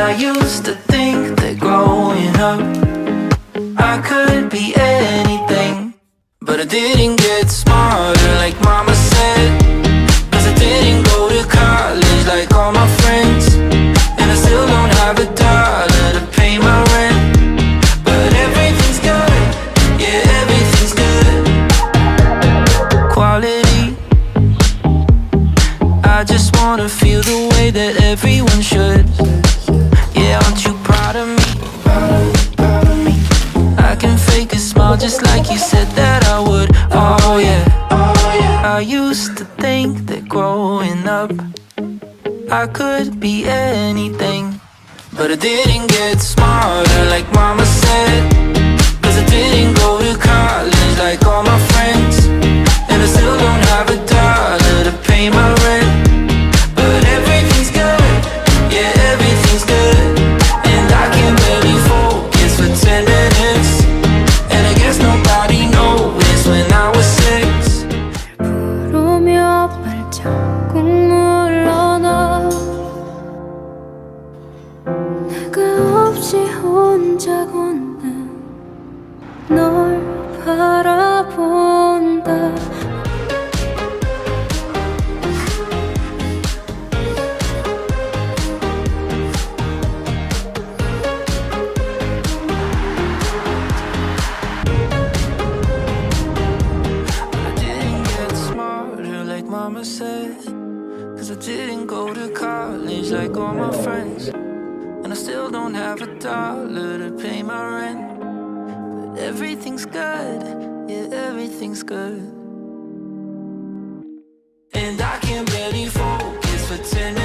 I used to think that growing up I could be anything, but I didn't get smarter like mama said. Cause I didn't go to college like all my friends, and I still don't have a dollar to pay my rent. But everything's good, yeah, everything's good. Quality, I just wanna feel the way that everyone should. Yeah, aren't you proud of me? I can fake a smile just like you said that I would. Oh yeah, I used to think that growing up I could be anything, but I didn't get smarter like mama said. Cause I didn't go to college like all my friends, and I still don't have a dollar to pay my rent. But everything's good, yeah, everything's good. And I can barely focus for 10 minutes, and I guess nobody noticed when I was 6. 부르며 발자국 물러나 내가 없이 혼자 걷는 널 바라본다. Mama said, cause I didn't go to college like all my friends, and I still don't have a dollar to pay my rent. But everything's good, yeah, everything's good. And I can barely focus for 10